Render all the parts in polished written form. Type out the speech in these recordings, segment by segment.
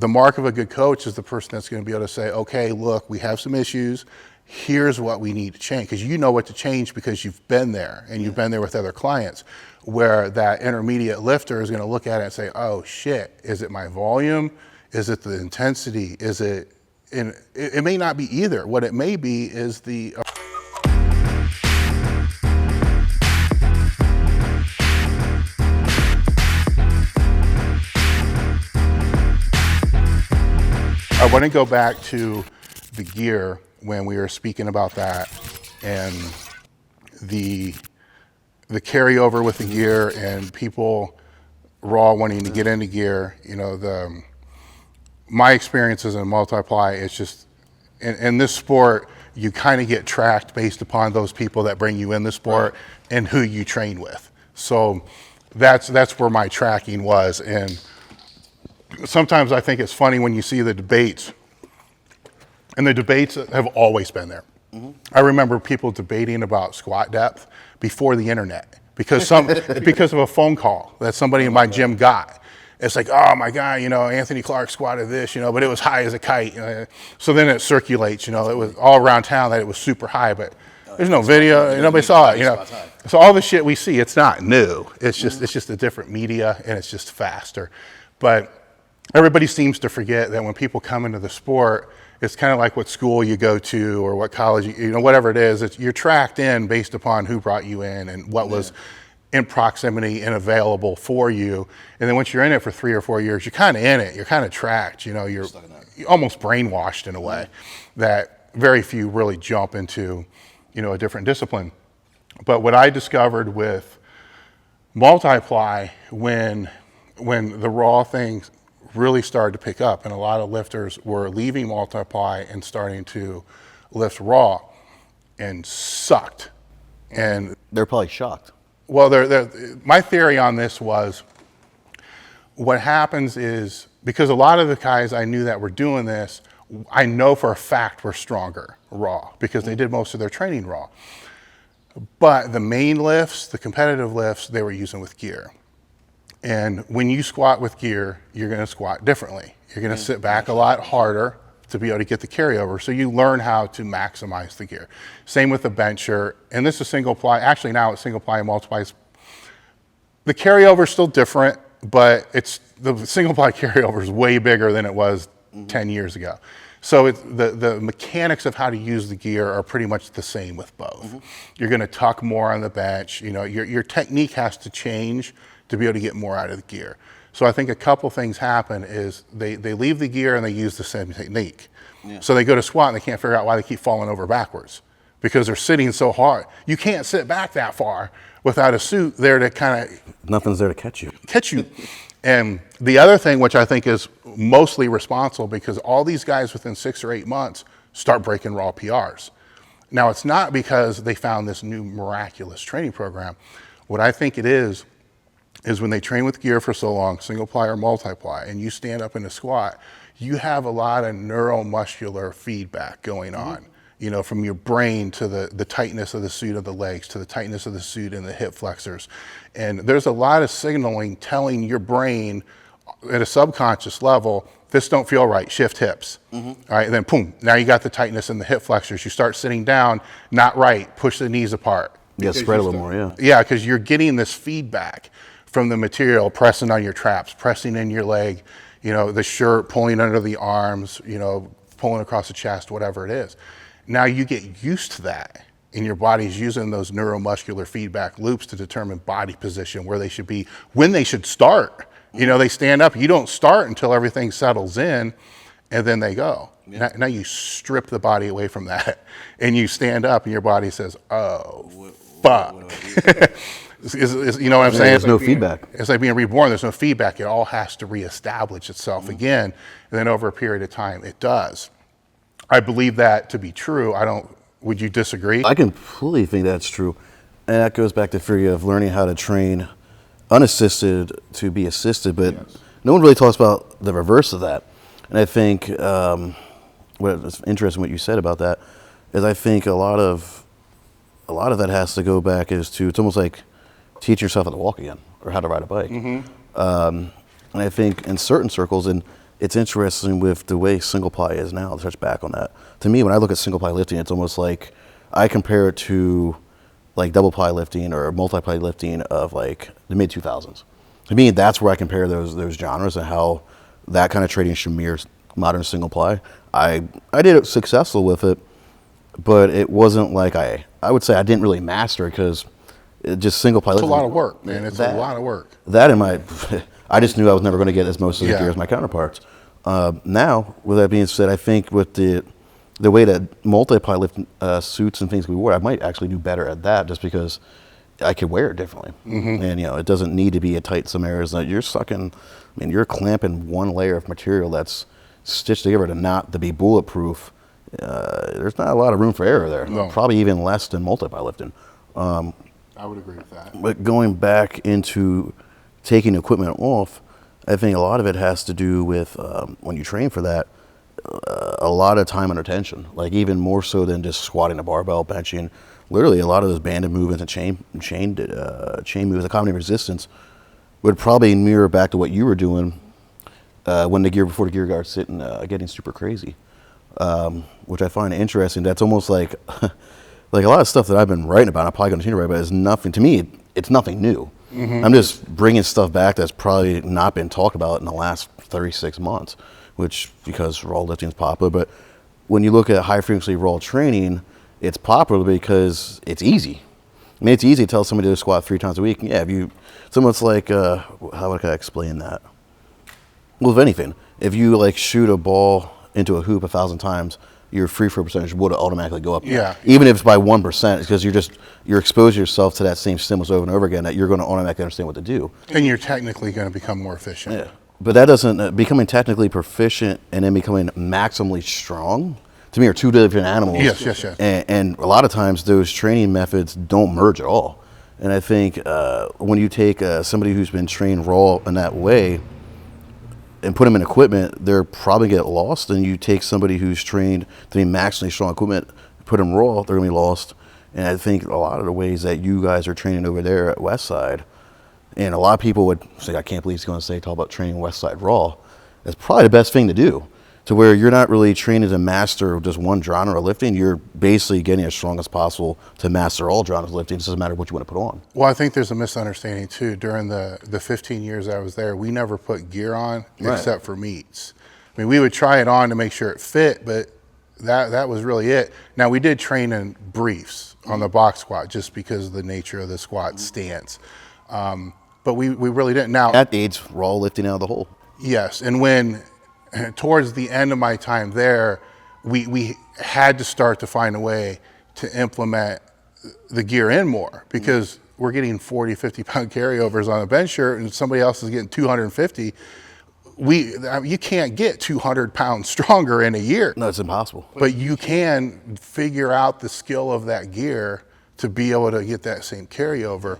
the mark of a good coach is the person that's going to be able to say, okay, look, we have some issues. Here's what we need to change, because you know what to change because you've been there and you've been there with other clients, where that intermediate lifter is going to look at it and say, oh shit, is it my volume? Is it the intensity? Is it, and it may not be either. What it may be is the I want to go back to the gear when we were speaking about that, and the carryover with the gear and people raw wanting to get into gear. You know, my experience as a multiply is just in this sport, you kind of get tracked based upon those people that bring you in the sport and who you train with. So that's where my tracking was. And sometimes I think it's funny when you see the debates, and the debates have always been there. I remember people debating about squat depth before the internet because of a phone call that somebody in my gym got. It's like, oh my God, you know, Anthony Clark squatted this, you know, but it was high as a kite. So then it circulates, you know, it was all around town that it was super high, but there's no video, nobody saw it, you know. So all the shit we see, it's not new. It's just a different media, and it's just faster. But everybody seems to forget that when people come into the sport, it's kind of like what school you go to or what college, you know, whatever it is, you're tracked in based upon who brought you in and what was in proximity and available for you. And then once you're in it for 3 or 4 years, you're kind of in it, you're kind of tracked, you know, you're almost brainwashed in a way that very few really jump into, you know, a different discipline. But what I discovered with multiply when the raw things really started to pick up, and a lot of lifters were leaving multiply and starting to lift raw and sucked. And they're probably shocked. Well, my theory on this was what happens is, because a lot of the guys I knew that were doing this, I know for a fact were stronger raw because they did most of their training raw. But the main lifts, the competitive lifts, they were using with gear. And when you squat with gear, you're going to squat differently. You're going to sit back a lot harder to be able to get the carryover. So you learn how to maximize the gear. Same with the bencher. And this is single ply. Actually, now it's single ply and multiplies. The carryover is still different, but the single ply carryover is way bigger than it was 10 years ago. So the mechanics of how to use the gear are pretty much the same with both. You're going to tuck more on the bench. You know, your technique has to change to be able to get more out of the gear. So I think a couple things happen is they leave the gear and they use the same technique. So they go to squat and they can't figure out why they keep falling over backwards because they're sitting so hard. You can't sit back that far without a suit there to kind of... Nothing's there to catch you. And the other thing, which I think is mostly responsible, because all these guys within 6 or 8 months start breaking raw PRs. Now, it's not because they found this new miraculous training program. What I think it is when they train with gear for so long, single ply or multiply, and you stand up in a squat, you have a lot of neuromuscular feedback going on, you know, from your brain to the tightness of the suit of the legs, to the tightness of the suit in the hip flexors. And there's a lot of signaling telling your brain at a subconscious level, this don't feel right, shift hips. All right, and then boom, now you got the tightness in the hip flexors. You start sitting down, not right, push the knees apart. Yeah, spread a little more, yeah. Yeah, because you're getting this feedback from the material, pressing on your traps, pressing in your leg, you know, the shirt, pulling under the arms, you know, pulling across the chest, whatever it is. Now you get used to that, and your body's using those neuromuscular feedback loops to determine body position, where they should be, when they should start. You know, they stand up, you don't start until everything settles in, and then they go. Now you strip the body away from that, and you stand up, and your body says, oh, fuck. You know what I'm saying? There's no feedback. It's like being reborn. There's no feedback. It all has to reestablish itself again. And then over a period of time, it does. I believe that to be true. Would you disagree? I completely think that's true. And that goes back to the theory of learning how to train unassisted to be assisted. But no one really talks about the reverse of that. And I think what's interesting what you said about that is I think a lot of that has to go back it's almost like teach yourself how to walk again or how to ride a bike. And I think in certain circles, and it's interesting with the way single ply is now, to touch back on that. To me, when I look at single ply lifting, it's almost like I compare it to like double ply lifting or multi-ply lifting of like the mid 2000s. To me, that's where I compare those genres and how that kind of training should mirror modern single ply. I did it successful with it, but it wasn't like I would say I didn't really master it because just single ply lifting. It's a lot of work, man. It's a lot of work. That in my, I just knew I was never going to get as most of the gear as my counterparts. Now, with that being said, I think with the way that multi-ply lift suits and things we wear, I might actually do better at that just because I could wear it differently. And, it doesn't need to be a tight some areas that you're sucking. I mean, you're clamping one layer of material that's stitched together to be bulletproof. There's not a lot of room for error there. No. Probably even less than multi-ply lifting. I would agree with that. But going back into taking equipment off, I think a lot of it has to do with when you train for that, a lot of time under tension, like even more so than just squatting a barbell, benching. Literally, a lot of those banded movements and chain moves, accommodating resistance, would probably mirror back to what you were doing when before the gear guard's sitting, getting super crazy, which I find interesting. That's almost like like a lot of stuff that I've been writing about. I'm probably going to continue to write about. Is nothing to me. It's nothing new. I'm just bringing stuff back that's probably not been talked about in the last 36 months, which because raw lifting is popular. But when you look at high frequency raw training, it's popular because it's easy. I mean, it's easy to tell somebody to squat 3 times a week. Yeah, someone's like, how would I explain that? Well, if anything, if you like shoot a ball into a hoop 1,000 times, your free throw percentage would automatically go up. Yeah. Even if it's by 1%, because you're exposing yourself to that same stimulus over and over again that you're going to automatically understand what to do. And you're technically going to become more efficient. Yeah. But that doesn't, becoming technically proficient and then becoming maximally strong, to me, are two different animals. Yes. And a lot of times those training methods don't merge at all. And I think when you take somebody who's been trained raw in that way and put them in equipment, they're probably get lost. And you take somebody who's trained to be maximally strong equipment, put them raw, they're going to be lost. And I think a lot of the ways that you guys are training over there at Westside, and a lot of people would say, I can't believe he's going to talk about training Westside raw. That's probably the best thing to do, to where you're not really trained as a master of just one genre of lifting. You're basically getting as strong as possible to master all genres of lifting. It doesn't matter what you want to put on. Well, I think there's a misunderstanding too. During the 15 years I was there, we never put gear on except for meets. I mean, we would try it on to make sure it fit, but that was really it. Now, we did train in briefs on the box squat just because of the nature of the squat stance. But we really didn't. Now, that aids raw lifting out of the hole. Yes, and when towards the end of my time there, we had to start to find a way to implement the gear in more, because we're getting 40, 50 pound carryovers on a bench shirt and somebody else is getting 250. You can't get 200 pounds stronger in a year. No, it's impossible. But you can figure out the skill of that gear to be able to get that same carryover.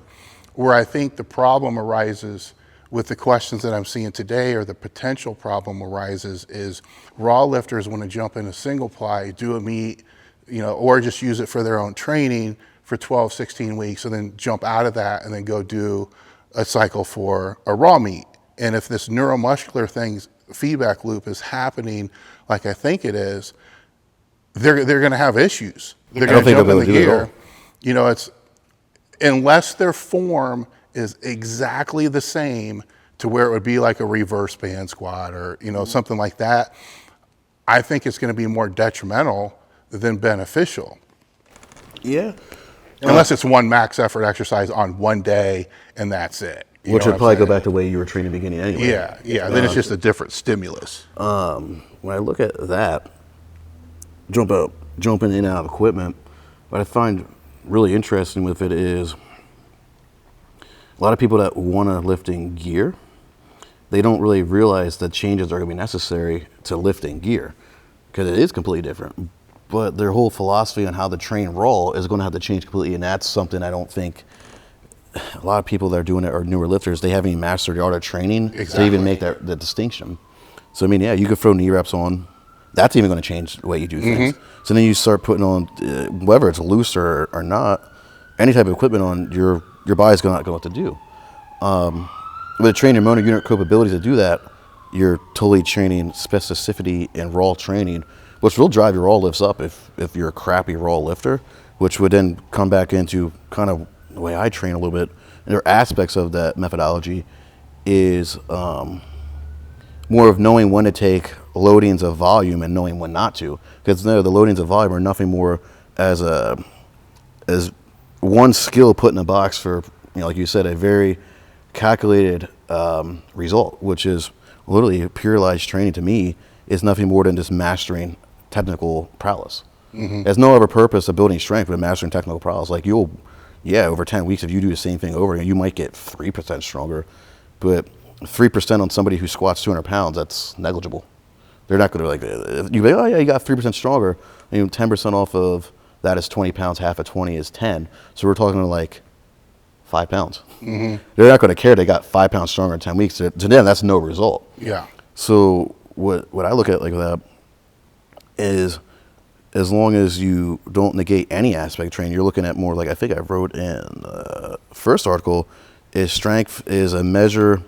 Where I think the problem arises with the questions that I'm seeing today, or the potential problem arises, is raw lifters want to jump into single ply, do a meet, or just use it for their own training for 12, 16 weeks, and then jump out of that and then go do a cycle for a raw meet. And if this neuromuscular feedback loop is happening like I think it is, they're going to have issues. They're going to jump in the gear. It's unless their form is exactly the same to where it would be like a reverse band squat or something like that, I think it's going to be more detrimental than beneficial. Yeah. Unless it's one max effort exercise on one day and that's it. Which would probably go back to the way you were trained in the beginning anyway. Yeah. Then it's just a different stimulus. When I look at that, jumping in and out of equipment, what I find really interesting with it is a lot of people that want to lift in gear, they don't really realize that changes are going to be necessary to lift in gear, because it is completely different. But their whole philosophy on how to train raw is going to have to change completely, and that's something I don't think a lot of people that are doing it are newer lifters. They haven't even mastered the art of training to even make that distinction. So, I mean, yeah, you could throw knee reps on. That's even going to change the way you do things. So then you start putting on, whether it's loose or not, any type of equipment on, your body's not going to know what to do. With a trainer motor unit capability to do that, you're totally training specificity and raw training, which will drive your raw lifts up if you're a crappy raw lifter, which would then come back into kind of the way I train a little bit. And there are aspects of that methodology is more of knowing when to take loadings of volume and knowing when not to. Because the loadings of volume are nothing more as one skill put in a box for, like you said, a very calculated result, which is literally periodized training to me is nothing more than just mastering technical prowess. There's no other purpose of building strength but mastering technical prowess. Like over 10 weeks, if you do the same thing over again, you might get 3% stronger, but 3% on somebody who squats 200 pounds, that's negligible. They're not going to you go, oh yeah, you got 3% stronger. 10% off of that is 20 pounds, half of 20 is 10. So we're talking like 5 pounds. They're not going to care they got 5 pounds stronger in 10 weeks. To them, that's no result. Yeah. So what I look at like that is, as long as you don't negate any aspect of training, you're looking at more like, I think I wrote in the first article, is strength is a measurable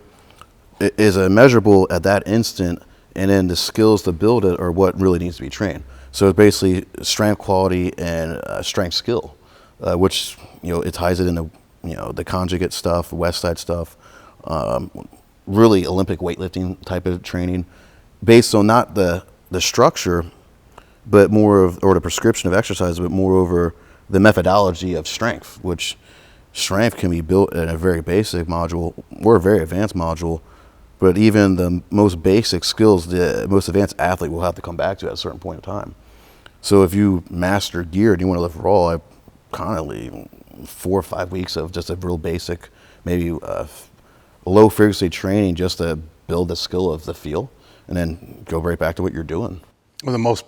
at that instant, and then the skills to build it are what really needs to be trained. So it's basically strength quality and strength skill, which, it ties it into, the conjugate stuff, West Side stuff, really Olympic weightlifting type of training based on not the structure, but or the prescription of exercise, but more over the methodology of strength, which strength can be built in a very basic module or a very advanced module, but even the most basic skills, the most advanced athlete will have to come back to at a certain point in time. So if you master gear and you want to lift raw, I kind of leave 4 or 5 weeks of just a real basic, maybe low frequency training just to build the skill of the feel, and then go right back to what you're doing. Well, the most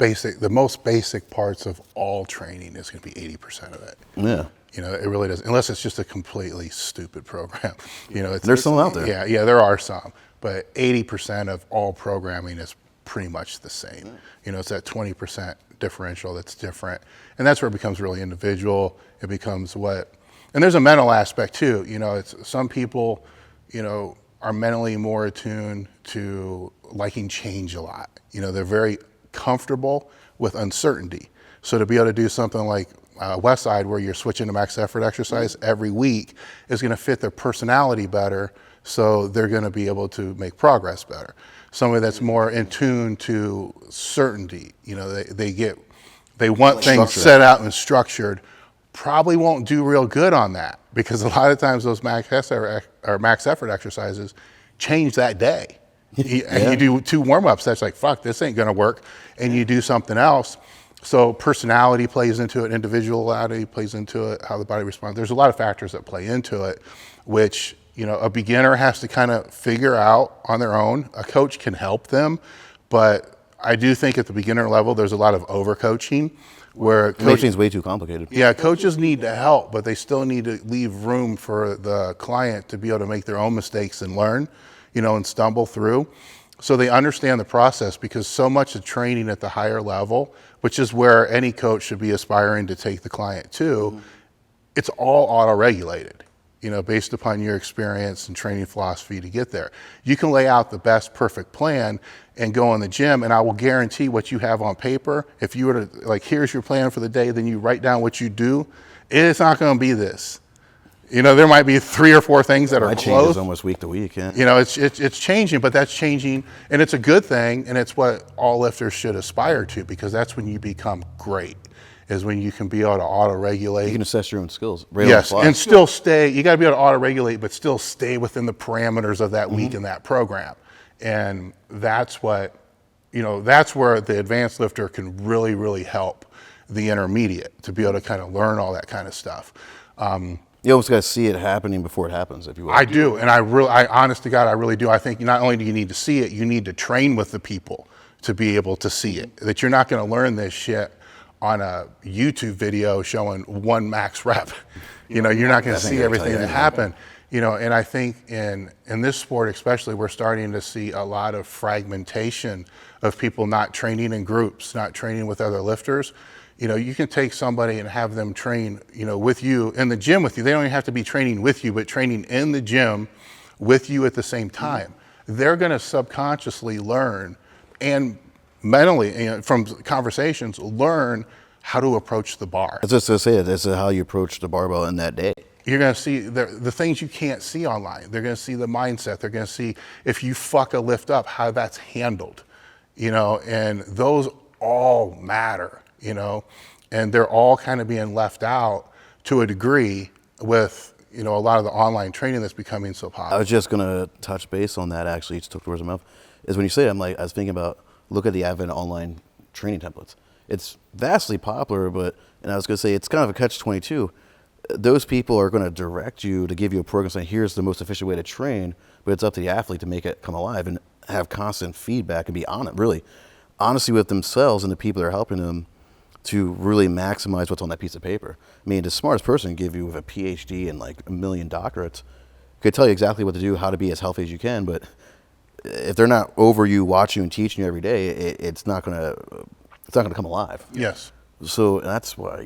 basic parts of all training is going to be 80% of it. Yeah. It really does, unless it's just a completely stupid program. There's some out there. Yeah, there are some, but 80% of all programming is pretty much the same. It's that 20% differential that's different, and that's where it becomes really individual. It becomes and there's a mental aspect too. It's some people, are mentally more attuned to liking change a lot. They're very comfortable with uncertainty. So to be able to do something like West Side, where you're switching to max effort exercise every week, is going to fit their personality better. So they're going to be able to make progress better. Somebody that's more in tune to certainty, they want things set out and structured, probably won't do real good on that, because a lot of times those max effort exercises change that day. And you do 2 warm-ups, that's like, fuck, this ain't gonna work, and you do something else. So personality plays into it, individuality plays into it, how the body responds. There's a lot of factors that play into it, which a beginner has to kind of figure out on their own. A coach can help them, but I do think at the beginner level there's a lot of over-coaching, where makes things way too complicated. Yeah, coaches need to help, but they still need to leave room for the client to be able to make their own mistakes and learn, and stumble through. So they understand the process, because so much of training at the higher level, which is where any coach should be aspiring to take the client to, it's all auto-regulated, based upon your experience and training philosophy to get there. You can lay out the best perfect plan and go in the gym, and I will guarantee what you have on paper, if you were to, here's your plan for the day, then you write down what you do, it's not going to be this. There might be 3 or 4 things that are close. It changes almost week to week, yeah. It's changing, but that's changing, and it's a good thing, and it's what all lifters should aspire to, because that's when you become great, is when you can be able to auto-regulate. You can assess your own skills. Yes, and still stay, you got to be able to auto-regulate, but still stay within the parameters of that week and that program. And that's that's where the advanced lifter can really, really help the intermediate to be able to kind of learn all that kind of stuff. You almost got to see it happening before it happens, if you will. I do, and I honest to God, I really do. I think not only do you need to see it, you need to train with the people to be able to see it. That you're not going to learn this shit on a YouTube video showing 1 max rep. You're not going to see everything that happened. And I think in this sport especially, we're starting to see a lot of fragmentation of people not training in groups, not training with other lifters. You can take somebody and have them train, with you in the gym with you. They don't even have to be training with you, but training in the gym with you at the same time. they're going to subconsciously learn and mentally, from conversations, learn how to approach the bar. I was just going to say, this is how you approach the barbell in that day. You're going to see the things you can't see online. They're going to see the mindset. They're going to see if you fuck a lift up, how that's handled, and those all matter, and they're all kind of being left out to a degree with, a lot of the online training that's becoming so popular. I was just going to touch base on that, actually. It's took towards my mouth. Is when you say it, I was thinking about, look at the advent of online training templates. It's vastly popular, and I was going to say, it's kind of a catch-22. Those people are going to direct you to give you a program saying, here's the most efficient way to train, but it's up to the athlete to make it come alive and have constant feedback and be on it, really. Honesty with themselves and the people that are helping them to really maximize what's on that piece of paper. I mean, the smartest person can give you with a PhD and like a million doctorates could tell you exactly what to do, how to be as healthy as you can, but if they're not over you, watching you and teaching you every day, it's not going to come alive. Yes. So that's why,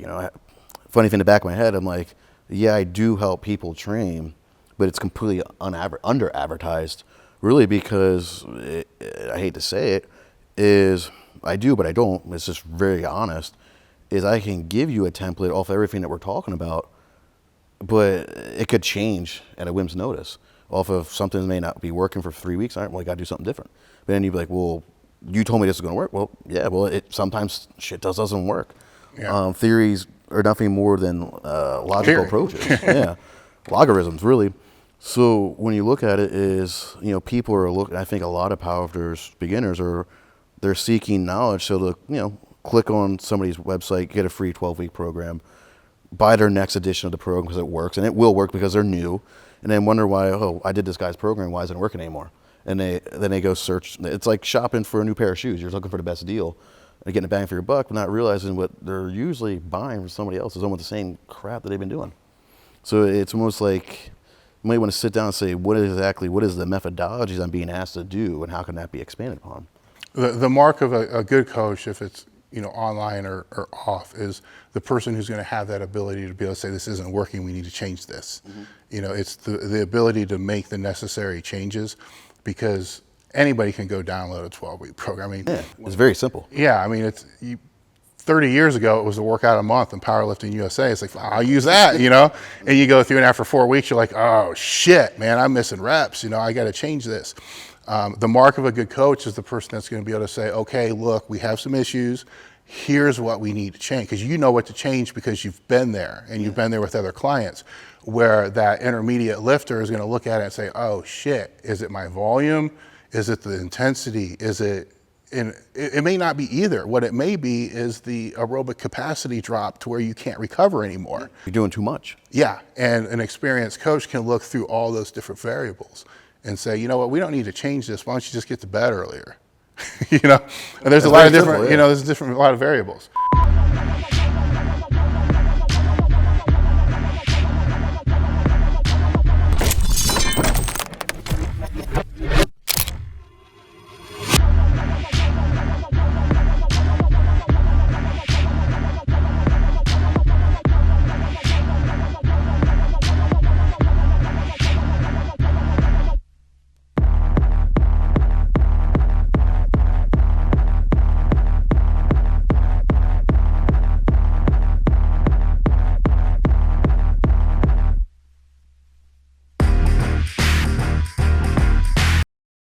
funny thing in the back of my head, I'm like, yeah, I do help people train, but it's completely under-advertised, really, because I hate to say it, is I do, but I don't. It's just very honest, is I can give you a template off everything that we're talking about, but it could change at a whim's notice off of something that may not be working for 3 weeks. All right, well, I got to do something different. But then you'd be like, well, you told me this is going to work. Well, yeah, sometimes shit doesn't work. Yeah. Theories are nothing more than logical approaches. Yeah, logarithms, really. So when you look at it, is people are looking. I think a lot of powerlifters, beginners, they're seeking knowledge. So to click on somebody's website, get a free 12-week program, buy their next edition of the program because it works, and it will work because they're new, and then wonder why. Oh, I did this guy's program. Why isn't it working anymore? And then they go search. It's like shopping for a new pair of shoes. You're looking for the best deal. They're getting a bang for your buck, but not realizing what they're usually buying from somebody else is almost the same crap that they've been doing. So it's almost like you might want to sit down and say, what is the methodologies I'm being asked to do, and how can that be expanded upon? The mark of a good coach, if it's online or off, is the person who's going to have that ability to be able to say, this isn't working, we need to change this. Mm-hmm. It's the ability to make the necessary changes, because anybody can go download a 12-week program. I mean, yeah, it's very simple. Yeah, I mean, 30 years ago, it was a workout a month in Powerlifting USA. It's like, I'll use that, and you go through, and after 4 weeks, you're like, oh shit, man, I'm missing reps. I got to change this. The mark of a good coach is the person that's going to be able to say, okay, look, we have some issues. Here's what we need to change, because you know what to change because you've been there, and you've been there with other clients, where that intermediate lifter is going to look at it and say, oh shit, is it my volume? Is it the intensity? And it may not be either. What it may be is the aerobic capacity drop to where you can't recover anymore. You're doing too much. Yeah, and an experienced coach can look through all those different variables and say, you know what, we don't need to change this. Why don't you just get to bed earlier? And there's a lot of different, there's a lot of variables.